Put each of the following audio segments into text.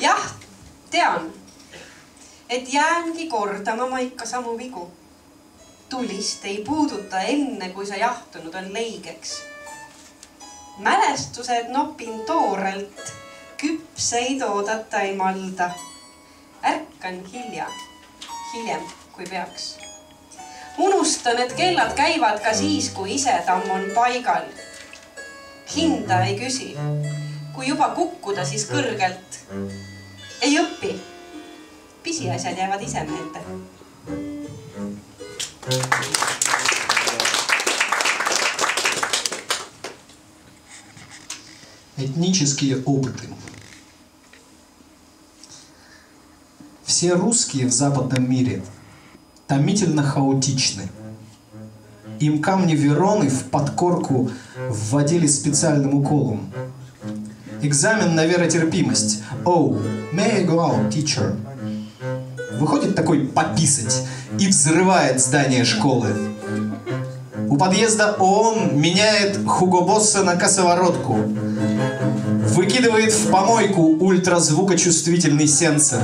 Jah, tean, et jäängi kordama ma ikka samu vigu. Tulist ei puuduta enne, kui sa jahtunud on leigeks. Mälestused nopin toorelt, küpseid oodata ei malda. Ärkan hiljem, kui peaks. Unustan, et kellad käivad ka siis, kui ise tamm on paigal. Hinda ei küsi, kui juba kukkuda, siis kõrgelt. Ei õpi, pisiasjad jäävad ise meelde. Этнические опыты. Все русские в западном мире томительно хаотичны. Им камни Вероны в подкорку вводили специальным уколом. Экзамен на веротерпимость. Oh, may I go out, teacher? Выходит такой пописать и взрывает здание школы. У подъезда ООН меняет Хуго Босса на косоворотку. Выкидывает в помойку ультразвукочувствительный сенсор.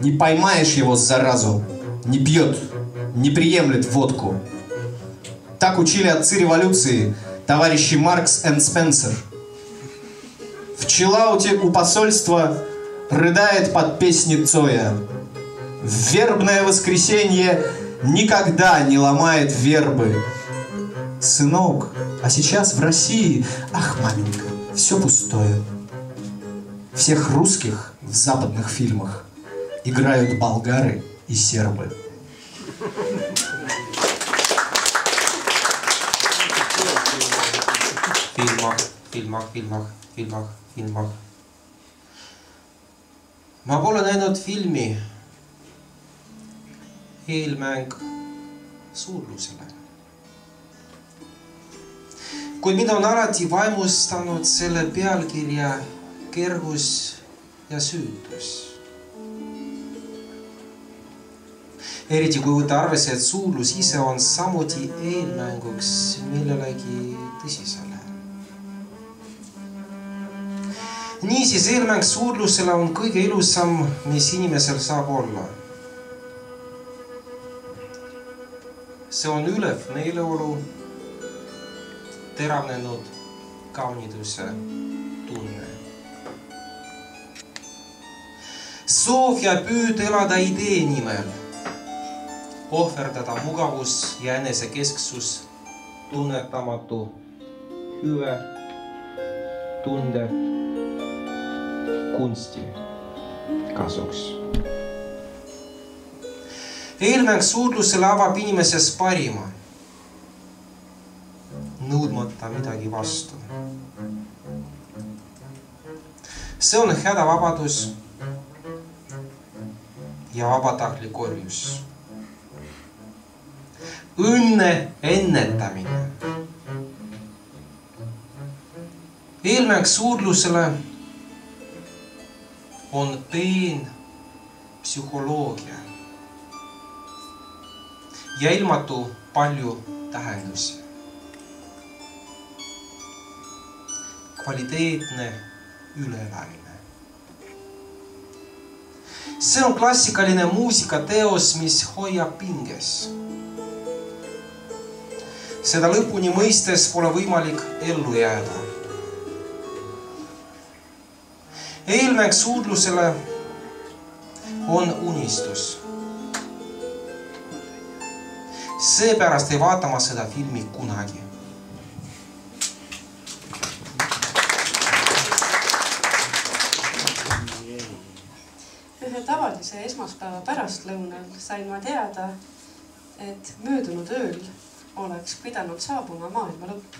Не поймаешь его, заразу. Не пьет, не приемлет водку. Так учили отцы революции, товарищи Маркс и Спенсер. В Чилауте у посольства рыдает под песни Цоя. Вербное воскресенье никогда не ломает вербы. Сынок, а сейчас в России, ах, маменька, все пустое. Всех русских в западных фильмах играют болгары и сербы. Filmah. Ma pole näinud filmi Eelmäng suurlusele. Kuid mind on alati vaimustanud selle pealkirja kergus ja süütus. Eriti kui võtta arvesse, et suurlus ise on samuti eelmänguks millelegi tõsisele. Niisiis eelmäng suurlusele on kõige ilusam, mis inimesel saab olla. See on ülev meeleolu, teravnenud kauniduse tunne. Soov ja püüd elada idee nimel, ohverdada mugavus ja enesekesksus, tunnetamatu hüve, tunde, kunsti kasuks. Eelmäng suurlusele avab inimeses parima, nõudmata midagi vastu. See on hädavabadus ja vabatahtlik orjus. Õnne ennetamine. Eelmäng suurlusele on peen psühholoogia ja ilmatu palju tähendusi. Kvaliteetne üleelamine. See on klassikaline muusikateos, mis hoiab pinges. Seda lõpuni mõistes pole võimalik ellu jääda. Eelmäng suurlusele on unistus. Seepärast ei vaata ma seda filmi kunagi. Ühe tavalise esmaspäeva pärastlõunal sain ma teada, et möödunud ööl oleks pidanud saabuma maailma lõpp.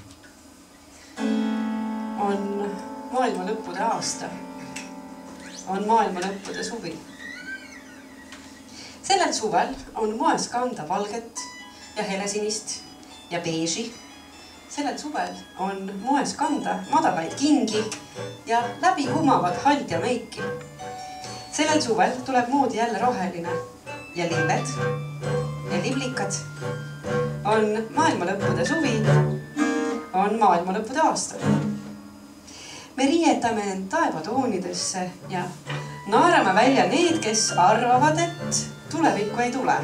On maailma lõppude aasta. On maailma lõppude suvi. Sellel suvel on moes kanda valget ja helesinist ja beeži. Sellel suvel on moes kanda madalaid kingi ja läbi humavad hald ja meiki. Sellel suvel tuleb moodi jälle roheline ja lilled ja liblikad. On maailma lõppude suvi, on maailma lõppude aasta. Me riietame end taevatoonidesse ja naerame välja need, kes arvavad, et tulevikku ei tule.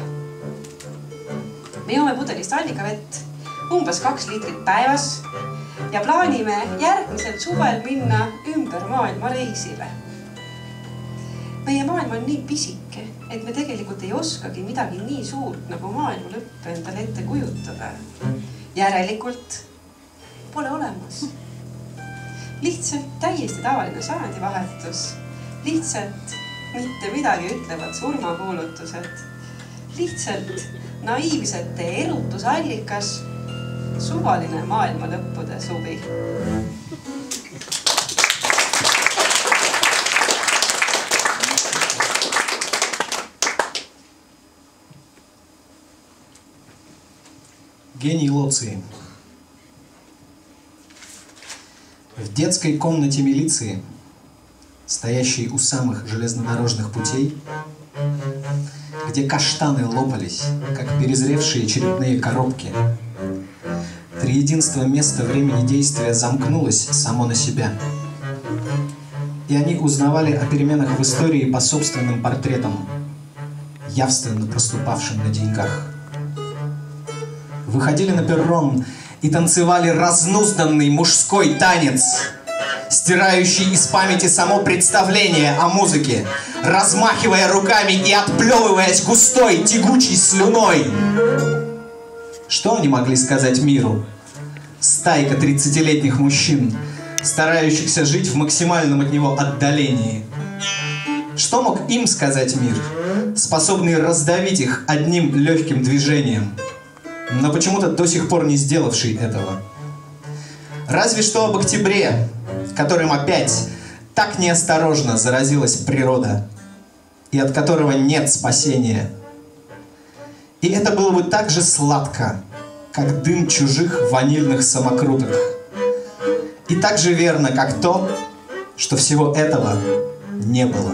me joome pudelist allikavett umbes 2 liitrit päevas ja plaanime järgmisel suvel minna ümber maailma reisile. meie maailm on nii pisike, et me tegelikult ei oskagi midagi nii suurt nagu maailma lõpp endale ette kujutada. Järelikult pole olemas. Lihtsalt täiesti tavaline sajandivahetus. Lihtsalt mitte midagi ütlevad surmakuulutused. Lihtsalt naiivsete erutusallikas. Suvaline maailma lõppude suvi. Гений Лоции. В детской комнате милиции, стоящей у самых железнодорожных путей, где каштаны лопались, как перезревшие черепные коробки, триединство места времени действия замкнулось само на себя. И они узнавали о переменах в истории по собственным портретам, явственно проступавшим на деньгах. Выходили на перрон и танцевали разнузданный мужской танец, стирающий из памяти само представление о музыке, размахивая руками и отплевываясь густой, тягучей слюной. Что они могли сказать миру? Стайка 30-летних мужчин, старающихся жить в максимальном от него отдалении. Что мог им сказать мир, способный раздавить их одним легким движением, но почему-то до сих пор не сделавший этого? Разве что об октябре, которым опять так неосторожно заразилась природа, и от которого нет спасения. И это было бы так же сладко, как дым чужих ванильных самокруток. И так же верно, как то, что всего этого не было.